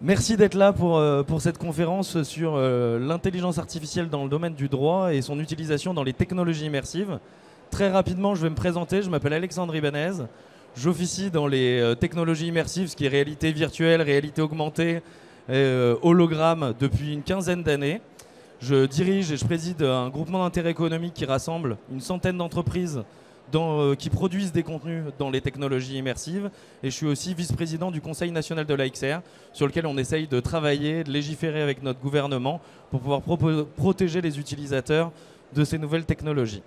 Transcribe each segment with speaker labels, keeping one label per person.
Speaker 1: Merci d'être là pour cette conférence sur l'intelligence artificielle dans le domaine du droit et son utilisation dans les technologies immersives. Très rapidement, je vais me présenter. Je m'appelle Alexandre Ibanez. J'officie dans les technologies immersives, ce qui est réalité virtuelle, réalité augmentée, hologramme, depuis une quinzaine d'années. Je dirige et je préside un groupement d'intérêt économique qui rassemble une centaine d'entreprises qui produisent des contenus dans les technologies immersives. Et je suis aussi vice-président du Conseil national de l'AXR, sur lequel on essaye de travailler, de légiférer avec notre gouvernement pour pouvoir protéger les utilisateurs de ces nouvelles technologies.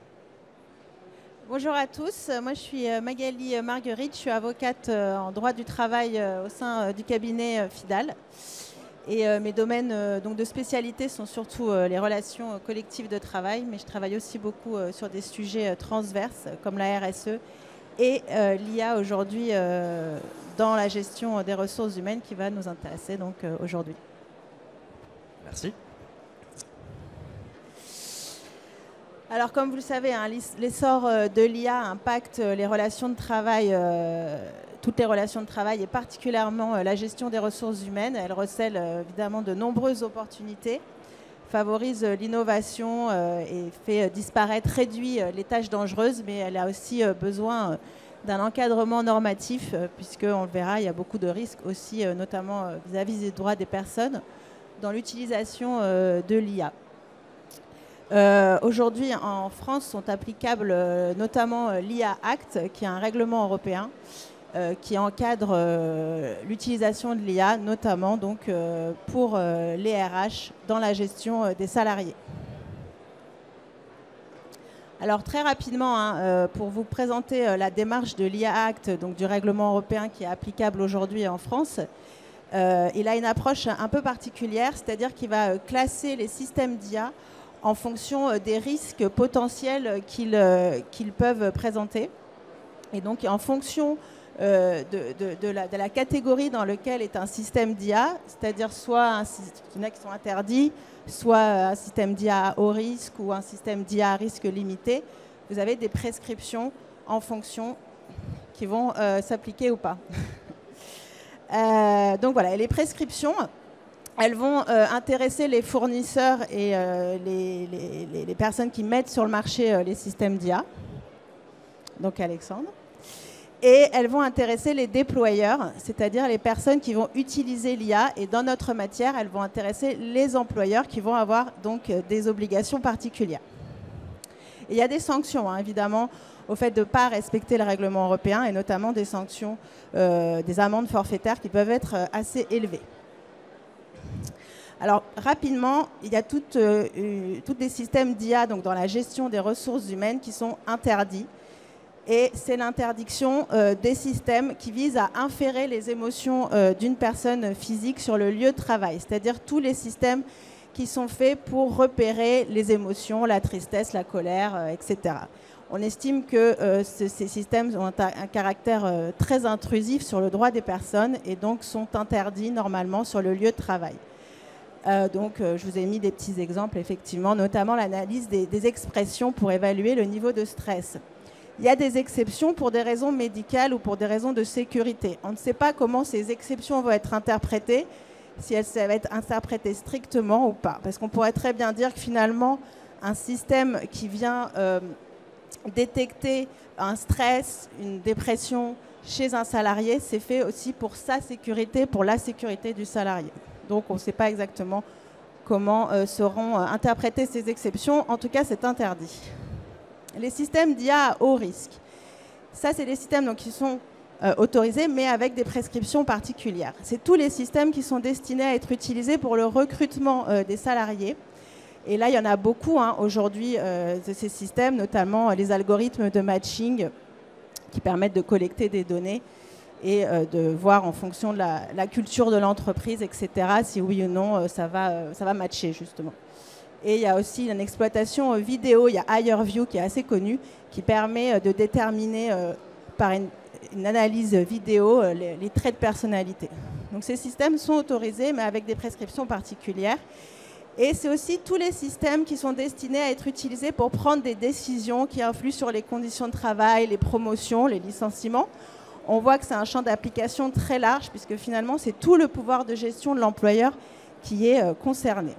Speaker 2: Bonjour à tous, moi je suis Magali Marguerite, je suis avocate en droit du travail au sein du cabinet FIDAL. Et mes domaines donc de spécialité sont surtout les relations collectives de travail, mais je travaille aussi beaucoup sur des sujets transverses comme la RSE et l'IA aujourd'hui dans la gestion des ressources humaines qui va nous intéresser donc aujourd'hui.
Speaker 1: Merci.
Speaker 2: Alors comme vous le savez, hein, l'essor de l'IA impacte les relations de travail, toutes les relations de travail et particulièrement la gestion des ressources humaines. Elle recèle évidemment de nombreuses opportunités, favorise l'innovation et fait disparaître, réduit les tâches dangereuses, mais elle a aussi besoin d'un encadrement normatif, puisqu'on le verra, il y a beaucoup de risques aussi, notamment vis-à-vis des droits des personnes, dans l'utilisation de l'IA. Aujourd'hui, en France, sont applicables notamment l'IA Act, qui est un règlement européen qui encadre l'utilisation de l'IA, notamment donc, pour les RH dans la gestion des salariés. Alors très rapidement, hein, pour vous présenter la démarche de l'IA Act, donc du règlement européen qui est applicable aujourd'hui en France, il a une approche un peu particulière, c'est-à-dire qu'il va classer les systèmes d'IA en fonction des risques potentiels qu'ils peuvent présenter. Et donc, en fonction de la catégorie dans laquelle est un système d'IA, c'est-à-dire soit il y en a qui sont interdits, soit un système d'IA à haut risque ou un système d'IA à risque limité, vous avez des prescriptions en fonction qui vont s'appliquer ou pas. Donc voilà, et les prescriptions, elles vont intéresser les fournisseurs et les personnes qui mettent sur le marché les systèmes d'IA, donc Alexandre. Et elles vont intéresser les déployeurs, c'est-à-dire les personnes qui vont utiliser l'IA. Et dans notre matière, elles vont intéresser les employeurs qui vont avoir donc des obligations particulières. Et il y a des sanctions, hein, évidemment, au fait de ne pas respecter le règlement européen, et notamment des sanctions, des amendes forfaitaires qui peuvent être assez élevées. Alors, rapidement, il y a tous des systèmes d'IA donc dans la gestion des ressources humaines qui sont interdits. Et c'est l'interdiction des systèmes qui visent à inférer les émotions d'une personne physique sur le lieu de travail. C'est-à-dire tous les systèmes qui sont faits pour repérer les émotions, la tristesse, la colère, etc. On estime que ces systèmes ont un caractère très intrusif sur le droit des personnes et donc sont interdits normalement sur le lieu de travail. Donc, je vous ai mis des petits exemples, effectivement, notamment l'analyse des expressions pour évaluer le niveau de stress. Il y a des exceptions pour des raisons médicales ou pour des raisons de sécurité. On ne sait pas comment ces exceptions vont être interprétées, si elles vont être interprétées strictement ou pas. Parce qu'on pourrait très bien dire que finalement, un système qui vient détecter un stress, une dépression chez un salarié, c'est fait aussi pour sa sécurité, pour la sécurité du salarié. Donc on ne sait pas exactement comment seront interprétées ces exceptions. En tout cas, c'est interdit. Les systèmes d'IA à haut risque. Ça, c'est des systèmes donc, qui sont autorisés, mais avec des prescriptions particulières. C'est tous les systèmes qui sont destinés à être utilisés pour le recrutement des salariés. Et là, il y en a beaucoup hein, aujourd'hui de ces systèmes, notamment les algorithmes de matching qui permettent de collecter des données et de voir en fonction de la culture de l'entreprise, etc., si oui ou non ça va matcher, justement. Et il y a aussi une exploitation vidéo, il y a HireView qui est assez connu, qui permet de déterminer par une analyse vidéo les traits de personnalité. Donc ces systèmes sont autorisés, mais avec des prescriptions particulières. Et c'est aussi tous les systèmes qui sont destinés à être utilisés pour prendre des décisions qui influent sur les conditions de travail, les promotions, les licenciements, on voit que c'est un champ d'application très large, puisque finalement, c'est tout le pouvoir de gestion de l'employeur qui est concerné.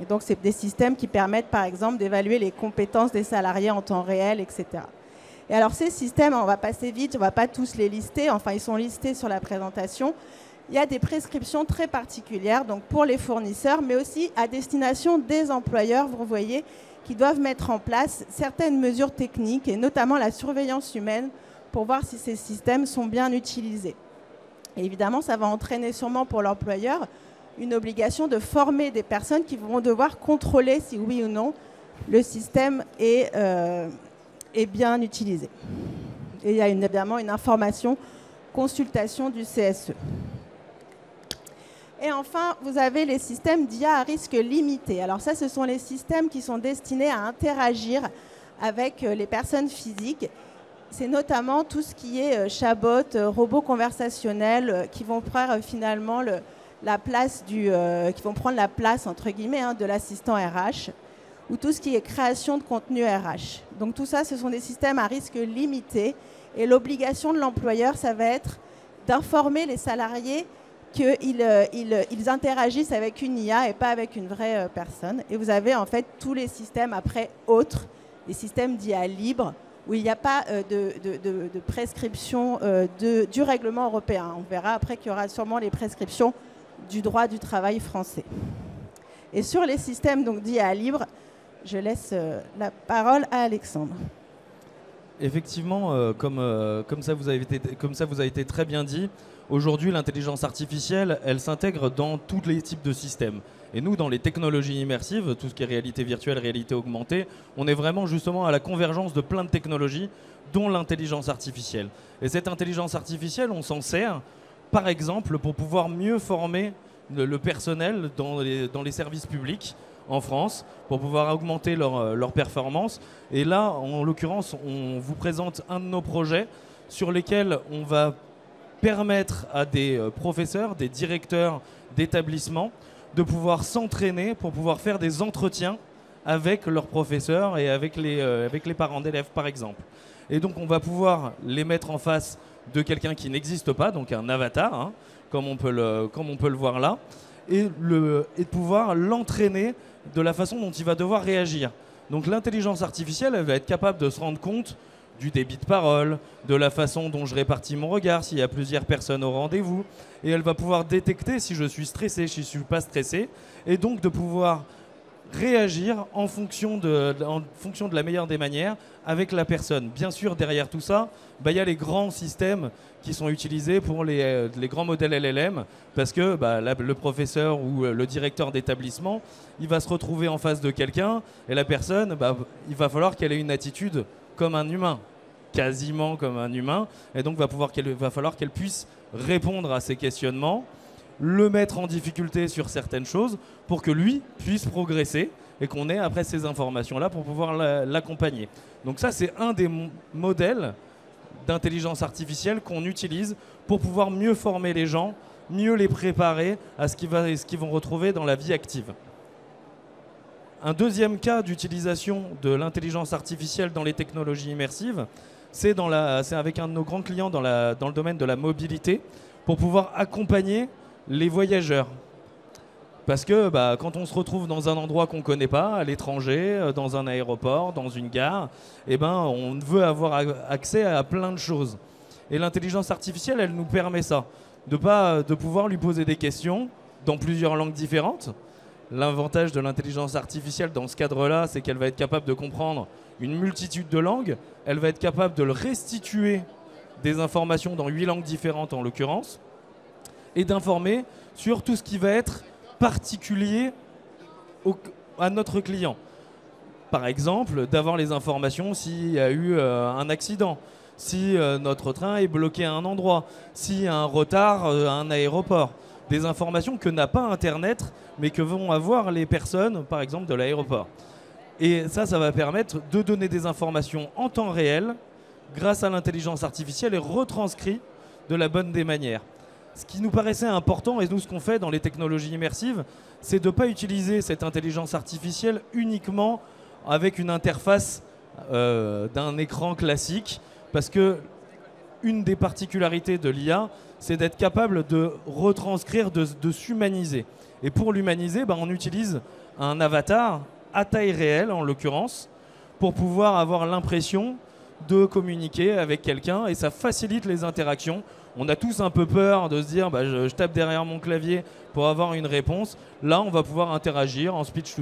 Speaker 2: Et donc, c'est des systèmes qui permettent, par exemple, d'évaluer les compétences des salariés en temps réel, etc. Et alors, ces systèmes, on va passer vite, on ne va pas tous les lister, enfin, ils sont listés sur la présentation. Il y a des prescriptions très particulières, donc pour les fournisseurs, mais aussi à destination des employeurs, vous voyez, qui doivent mettre en place certaines mesures techniques, et notamment la surveillance humaine, pour voir si ces systèmes sont bien utilisés. Et évidemment, ça va entraîner sûrement pour l'employeur une obligation de former des personnes qui vont devoir contrôler si oui ou non le système est bien utilisé. Et il y a évidemment une information, consultation du CSE. Et enfin, vous avez les systèmes d'IA à risque limité. Alors ça, ce sont les systèmes qui sont destinés à interagir avec les personnes physiques. C'est notamment tout ce qui est chatbot, robots conversationnels qui vont prendre finalement qui vont prendre la place entre guillemets de l'assistant RH, ou tout ce qui est création de contenu RH. Donc tout ça, ce sont des systèmes à risque limité, et l'obligation de l'employeur, ça va être d'informer les salariés qu'ils interagissent avec une IA et pas avec une vraie personne. Et vous avez en fait tous les systèmes après autres, les systèmes d'IA libre, où il n'y a pas de prescription du règlement européen. On verra après qu'il y aura sûrement les prescriptions du droit du travail français. Et sur les systèmes d'IA libre, je laisse la parole à Alexandre.
Speaker 1: Effectivement, comme ça vous a été très bien dit, aujourd'hui l'intelligence artificielle, elle s'intègre dans tous les types de systèmes. Et nous, dans les technologies immersives, tout ce qui est réalité virtuelle, réalité augmentée, on est vraiment justement à la convergence de plein de technologies, dont l'intelligence artificielle. Et cette intelligence artificielle, on s'en sert, par exemple, pour pouvoir mieux former le personnel dans les services publics en France, pour pouvoir augmenter leur performance. Et là, en l'occurrence, on vous présente un de nos projets sur lesquels on va permettre à des professeurs, des directeurs d'établissements de pouvoir s'entraîner pour pouvoir faire des entretiens avec leurs professeurs et avec les parents d'élèves, par exemple. Et donc, on va pouvoir les mettre en face de quelqu'un qui n'existe pas, donc un avatar, comme on peut le voir là, et de pouvoir l'entraîner de la façon dont il va devoir réagir. Donc l'intelligence artificielle, elle va être capable de se rendre compte du débit de parole, de la façon dont je répartis mon regard, s'il y a plusieurs personnes au rendez-vous, et elle va pouvoir détecter si je suis stressé, si je ne suis pas stressé, et donc de pouvoir réagir en fonction de la meilleure des manières avec la personne. Bien sûr, derrière tout ça, il y a les grands systèmes qui sont utilisés pour les grands modèles LLM, parce que le professeur ou le directeur d'établissement, il va se retrouver en face de quelqu'un, et la personne, il va falloir qu'elle ait une attitude comme un humain, quasiment comme un humain, et donc va falloir qu'elle puisse répondre à ces questionnements, le mettre en difficulté sur certaines choses pour que lui puisse progresser et qu'on ait après ces informations-là pour pouvoir l'accompagner. Donc ça, c'est un des modèles d'intelligence artificielle qu'on utilise pour pouvoir mieux former les gens, mieux les préparer à ce qu'ils vont retrouver dans la vie active. Un deuxième cas d'utilisation de l'intelligence artificielle dans les technologies immersives, c'est avec un de nos grands clients dans le domaine de la mobilité pour pouvoir accompagner les voyageurs. Parce que quand on se retrouve dans un endroit qu'on ne connaît pas, à l'étranger, dans un aéroport, dans une gare, on veut avoir accès à plein de choses. Et l'intelligence artificielle, elle nous permet ça, de pouvoir lui poser des questions dans plusieurs langues différentes. L'avantage de l'intelligence artificielle dans ce cadre-là, c'est qu'elle va être capable de comprendre une multitude de langues. Elle va être capable de le restituer des informations dans 8 langues différentes en l'occurrence, et d'informer sur tout ce qui va être particulier à notre client. Par exemple, d'avoir les informations s'il y a eu un accident, si notre train est bloqué à un endroit, s'il y a un retard à un aéroport. Des informations que n'a pas Internet, mais que vont avoir les personnes, par exemple, de l'aéroport. Et ça va permettre de donner des informations en temps réel, grâce à l'intelligence artificielle, et retranscrit de la bonne des manières. Ce qui nous paraissait important, et nous ce qu'on fait dans les technologies immersives, c'est de ne pas utiliser cette intelligence artificielle uniquement avec une interface d'un écran classique, parce que une des particularités de l'IA, c'est d'être capable de retranscrire, de s'humaniser. Et pour l'humaniser, on utilise un avatar à taille réelle, en l'occurrence, pour pouvoir avoir l'impression de communiquer avec quelqu'un, et ça facilite les interactions. On a tous un peu peur de se dire je tape derrière mon clavier pour avoir une réponse. Là, on va pouvoir interagir en speech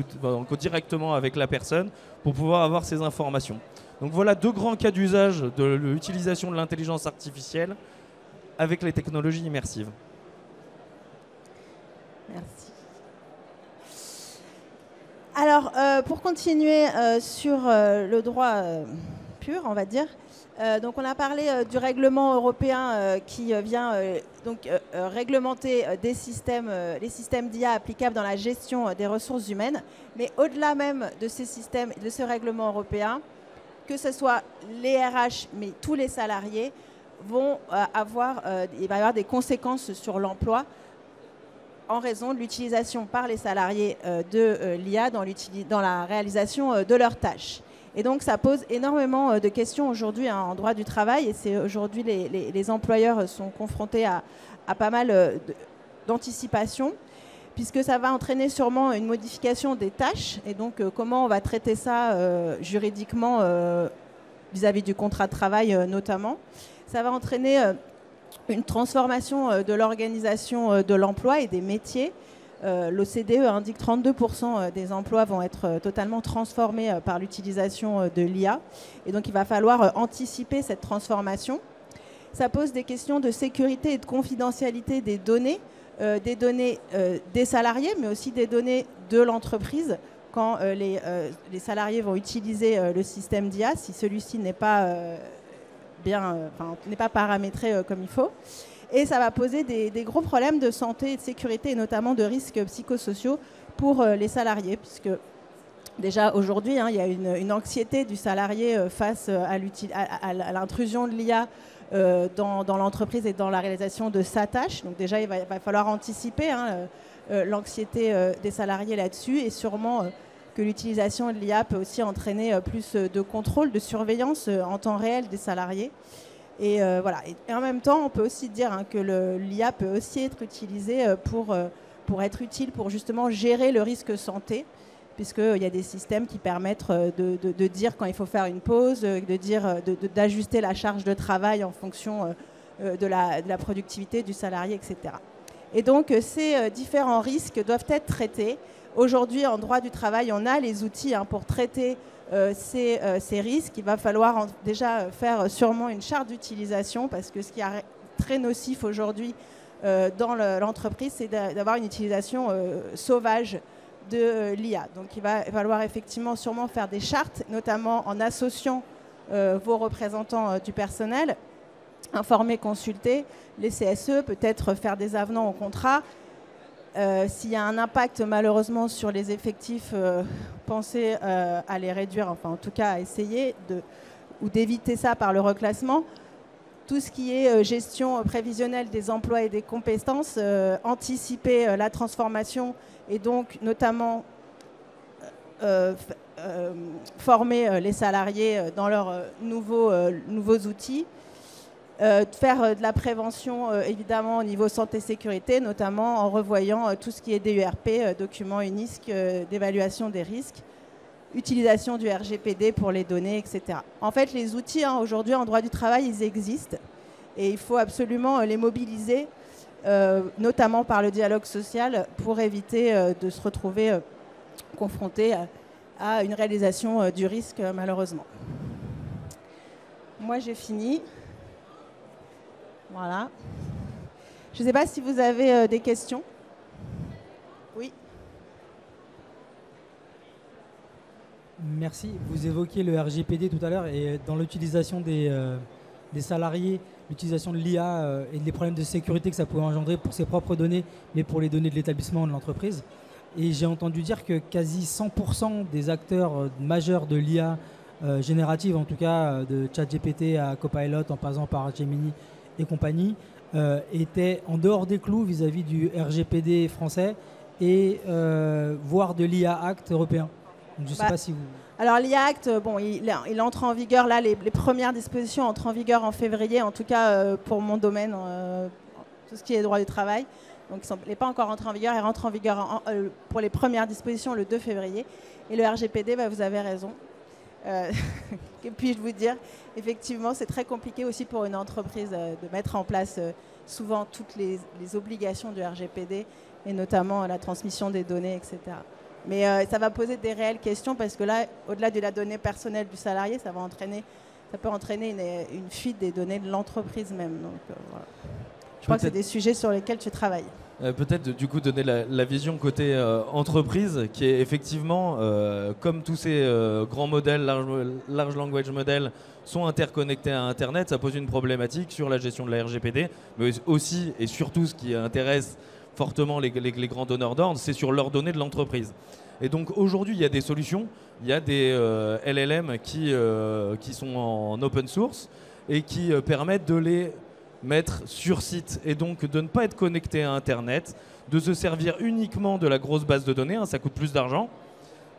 Speaker 1: directement avec la personne pour pouvoir avoir ces informations. Donc voilà 2 grands cas d'usage de l'utilisation de l'intelligence artificielle avec les technologies immersives.
Speaker 2: Merci. Alors, pour continuer sur le droit pur, on va dire, donc on a parlé du règlement européen qui vient réglementer les systèmes d'IA applicables dans la gestion des ressources humaines. Mais au-delà même de ces systèmes, de ce règlement européen, que ce soit les RH, mais tous les salariés, il va y avoir des conséquences sur l'emploi en raison de l'utilisation par les salariés de l'IA dans la réalisation de leurs tâches. Et donc, ça pose énormément de questions aujourd'hui en droit du travail. Et c'est aujourd'hui, les employeurs sont confrontés à pas mal d'anticipation, puisque ça va entraîner sûrement une modification des tâches. Et donc, comment on va traiter ça juridiquement vis-à-vis du contrat de travail notamment. Ça va entraîner une transformation de l'organisation de l'emploi et des métiers. L'OCDE indique 32% des emplois vont être totalement transformés par l'utilisation de l'IA. Et donc, il va falloir anticiper cette transformation. Ça pose des questions de sécurité et de confidentialité des données des salariés, mais aussi des données de l'entreprise quand les salariés vont utiliser le système d'IA, si celui-ci n'est pas, n'est pas paramétré comme il faut. Et ça va poser des gros problèmes de santé et de sécurité, et notamment de risques psychosociaux pour les salariés, puisque déjà aujourd'hui, il y a une anxiété du salarié face à l'intrusion de l'IA dans l'entreprise et dans la réalisation de sa tâche. Donc déjà, il va falloir anticiper l'anxiété des salariés là-dessus, et sûrement que l'utilisation de l'IA peut aussi entraîner plus de contrôle, de surveillance en temps réel des salariés. Et voilà. Et en même temps, on peut aussi dire que l'IA peut aussi être utilisée pour être utile pour justement gérer le risque santé, puisqu'il y a des systèmes qui permettent de dire quand il faut faire une pause, d'ajuster la charge de travail en fonction de la productivité du salarié, etc. Et donc, ces différents risques doivent être traités. Aujourd'hui, en droit du travail, on a les outils pour traiter ces risques. Il va falloir déjà faire sûrement une charte d'utilisation, parce que ce qui est très nocif aujourd'hui dans l'entreprise, c'est d'avoir une utilisation sauvage de l'IA. Donc il va falloir effectivement sûrement faire des chartes, notamment en associant vos représentants du personnel, informer, consulter les CSE, peut-être faire des avenants au contrat. S'il y a un impact malheureusement sur les effectifs, pensez à les réduire, enfin en tout cas à essayer ou d'éviter ça par le reclassement. Tout ce qui est gestion prévisionnelle des emplois et des compétences, anticiper la transformation et donc notamment former les salariés dans leurs nouveaux outils. Faire de la prévention évidemment au niveau santé-sécurité, notamment en revoyant tout ce qui est DURP, document UNISC d'évaluation des risques, utilisation du RGPD pour les données, etc. En fait, les outils aujourd'hui en droit du travail, ils existent et il faut absolument les mobiliser, notamment par le dialogue social, pour éviter de se retrouver confronté à une réalisation du risque, malheureusement. Moi, j'ai fini. Voilà. Je ne sais pas si vous avez des questions. Oui.
Speaker 3: Merci. Vous évoquiez le RGPD tout à l'heure, et dans l'utilisation des salariés, l'utilisation de l'IA et les problèmes de sécurité que ça pouvait engendrer pour ses propres données, mais pour les données de l'établissement ou de l'entreprise. Et j'ai entendu dire que quasi 100% des acteurs majeurs de l'IA générative, en tout cas de ChatGPT à Copilot, en passant par Gemini et compagnie, étaient en dehors des clous vis-à-vis du RGPD français et voire de l'IA Act européen. Donc, je ne sais pas si vous...
Speaker 2: Alors l'IA Act, bon, il entre en vigueur, là, les premières dispositions entrent en vigueur en février, en tout cas pour mon domaine, tout ce qui est droit du travail. Donc il n'est pas encore entré en vigueur, il rentre en vigueur pour les premières dispositions le 2 février. Et le RGPD, bah, vous avez raison. Que puis-je vous dire? Effectivement, c'est très compliqué aussi pour une entreprise de mettre en place souvent toutes les obligations du RGPD, et notamment la transmission des données, etc. Mais ça va poser des réelles questions parce que là, au-delà de la donnée personnelle du salarié, ça peut entraîner une fuite des données de l'entreprise même. Donc, voilà. Je crois que c'est des sujets sur lesquels tu travailles.
Speaker 1: Peut-être du coup donner la vision côté entreprise qui est effectivement, comme tous ces grands modèles, large language models sont interconnectés à Internet, ça pose une problématique sur la gestion de la RGPD, mais aussi et surtout ce qui intéresse fortement les grands donneurs d'ordre, c'est sur leurs données de l'entreprise. Et donc aujourd'hui, il y a des solutions, il y a des LLM qui sont en open source et qui permettent de les mettre sur site et donc de ne pas être connecté à Internet, de se servir uniquement de la grosse base de données, hein, ça coûte plus d'argent,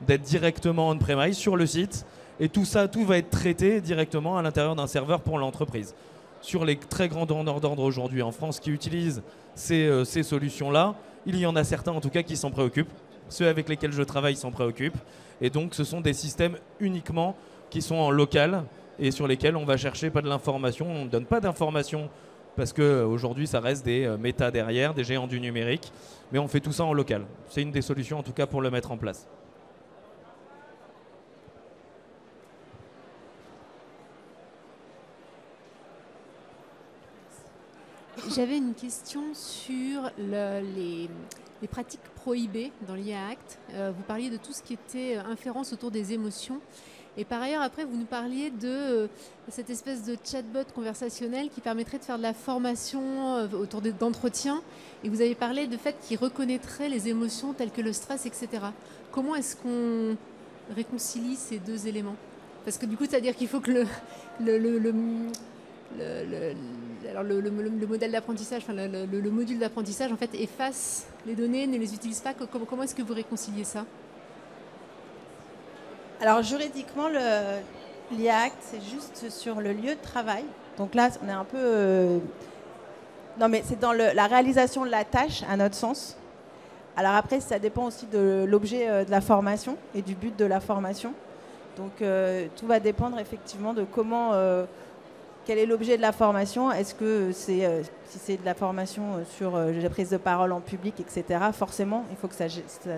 Speaker 1: d'être directement on-premise sur le site, et tout va être traité directement à l'intérieur d'un serveur pour l'entreprise. Sur les très grands donneurs d'ordre aujourd'hui en France qui utilisent ces solutions-là, il y en a certains en tout cas qui s'en préoccupent. Ceux avec lesquels je travaille s'en préoccupent. Et donc ce sont des systèmes uniquement qui sont en local et sur lesquels on va chercher pas de l'information, on ne donne pas d'informations parce qu'aujourd'hui ça reste des méta derrière, des géants du numérique, mais on fait tout ça en local. C'est une des solutions en tout cas pour le mettre en place.
Speaker 4: J'avais une question sur les pratiques prohibées dans l'IA Act. Vous parliez de tout ce qui était inférence autour des émotions. Et par ailleurs, après, vous nous parliez de cette espèce de chatbot conversationnel qui permettrait de faire de la formation autour d'entretiens. Et vous avez parlé de fait qu'il reconnaîtrait les émotions telles que le stress, etc. Comment est-ce qu'on réconcilie ces deux éléments? Parce que du coup, c'est-à-dire qu'il faut que le modèle d'apprentissage, enfin le module d'apprentissage en fait efface les données, ne les utilise pas. Comment est-ce que vous réconciliez ça?
Speaker 2: Alors juridiquement, l'IA Act, c'est juste sur le lieu de travail. Donc là, on est un peu... Non, mais c'est dans la réalisation de la tâche, à notre sens. Alors après, ça dépend aussi de l'objet de la formation et du but de la formation. Donc tout va dépendre effectivement de comment... quel est l'objet de la formation? Est-ce que si c'est de la formation sur la prise de parole en public, etc., forcément, il faut que ça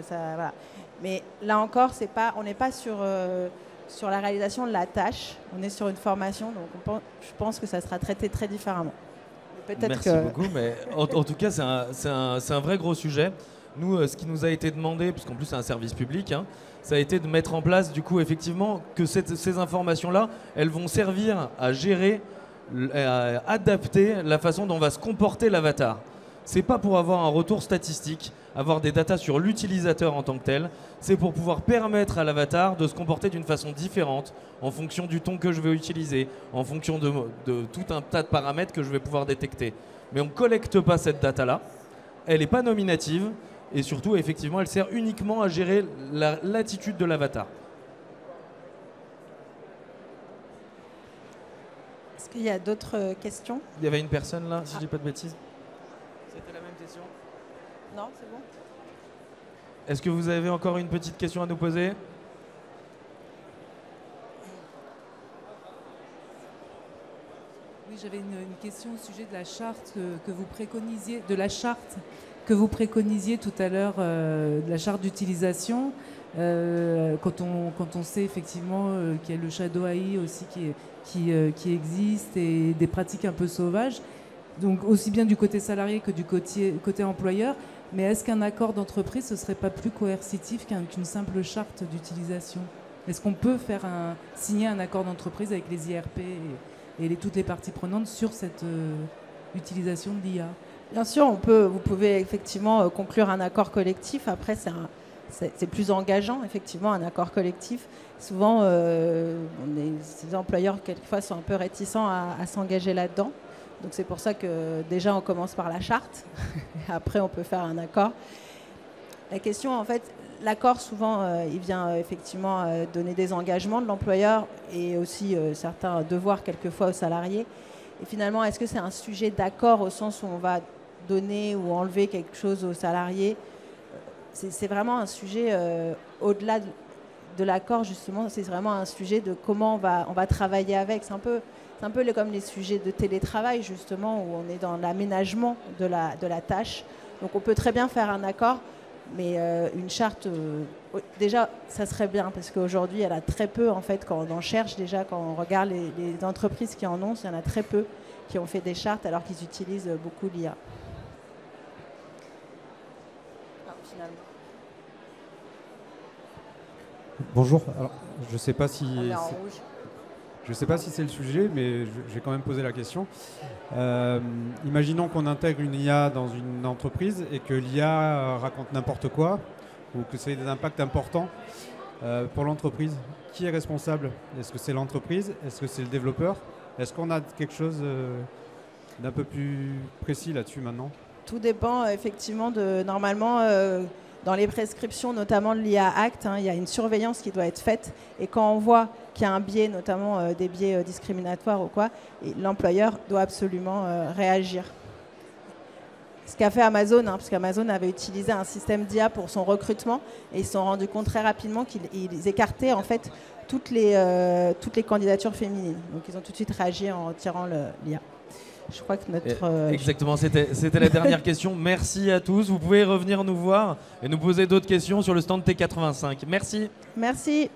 Speaker 2: voilà. Mais là encore, on n'est pas sur la réalisation de la tâche. On est sur une formation, donc je pense que ça sera traité très différemment.
Speaker 1: Merci beaucoup, mais en tout cas, c'est un vrai gros sujet. Nous, ce qui nous a été demandé, puisqu'en plus c'est un service public, hein, ça a été de mettre en place, du coup, effectivement, que ces informations-là, elles vont servir à gérer, à adapter la façon dont va se comporter l'avatar. C'est pas pour avoir un retour statistique, avoir des datas sur l'utilisateur en tant que tel, c'est pour pouvoir permettre à l'avatar de se comporter d'une façon différente en fonction du ton que je veux utiliser, en fonction de tout un tas de paramètres que je vais pouvoir détecter. Mais on ne collecte pas cette data-là, elle n'est pas nominative, et surtout, effectivement, elle sert uniquement à gérer l'attitude de l'avatar.
Speaker 2: Est-ce qu'il y a d'autres questions?
Speaker 1: Il y avait une personne là, si je dis pas de bêtises. C'était la même question?
Speaker 2: Non, c'est bon.
Speaker 1: Est-ce que vous avez encore une petite question à nous poser?
Speaker 5: Oui, j'avais une question au sujet de la charte que vous préconisiez, de la charte que vous préconisiez tout à l'heure, de la charte d'utilisation. Quand on sait effectivement qu'il y a le Shadow AI aussi qui existe et des pratiques un peu sauvages, donc aussi bien du côté salarié que du côté employeur. Mais est-ce qu'un accord d'entreprise, ce ne serait pas plus coercitif qu'une simple charte d'utilisation? Est-ce qu'on peut signer un accord d'entreprise avec les IRP et toutes les parties prenantes sur cette utilisation de l'IA?
Speaker 2: Bien sûr, vous pouvez effectivement conclure un accord collectif. Après, c'est plus engageant, effectivement, un accord collectif. Souvent, les employeurs, quelquefois, sont un peu réticents à s'engager là-dedans. Donc c'est pour ça que déjà, on commence par la charte. Après, on peut faire un accord. La question, en fait, l'accord, souvent, il vient effectivement donner des engagements de l'employeur et aussi certains devoirs quelquefois aux salariés. Et finalement, est-ce que c'est un sujet d'accord au sens où on va donner ou enlever quelque chose aux salariés? C'est vraiment un sujet au-delà de l'accord, justement. C'est vraiment un sujet de comment on va travailler avec. C'est un peu comme les sujets de télétravail, justement, où on est dans l'aménagement de la tâche. Donc on peut très bien faire un accord, mais une charte, déjà, ça serait bien, parce qu'aujourd'hui, elle a très peu, en fait, quand on en cherche, déjà, quand on regarde les entreprises qui en ont, il y en a très peu qui ont fait des chartes alors qu'ils utilisent beaucoup l'IA.
Speaker 6: Bonjour. Alors, je ne sais pas si
Speaker 2: On est en rouge.
Speaker 6: je sais pas si c'est le sujet, mais je vais quand même poser la question. Imaginons qu'on intègre une IA dans une entreprise et que l'IA raconte n'importe quoi ou que ça ait des impacts importants pour l'entreprise. Qui est responsable? Est-ce que c'est l'entreprise? Est-ce que c'est le développeur? Est-ce qu'on a quelque chose d'un peu plus précis là-dessus maintenant?
Speaker 2: Tout dépend effectivement de, normalement, dans les prescriptions, notamment de l'IA Act, il y a une surveillance qui doit être faite. Et quand on voit qu'il y a un biais, notamment des biais discriminatoires ou quoi, l'employeur doit absolument réagir. Ce qu'a fait Amazon, parce qu'Amazon avait utilisé un système d'IA pour son recrutement et ils se sont rendus compte très rapidement qu'ils écartaient en fait toutes les candidatures féminines. Donc ils ont tout de suite réagi en retirant l'IA. Je crois que notre...
Speaker 1: Exactement, c'était la dernière question. Merci à tous. Vous pouvez revenir nous voir et nous poser d'autres questions sur le stand T85. Merci.
Speaker 2: Merci.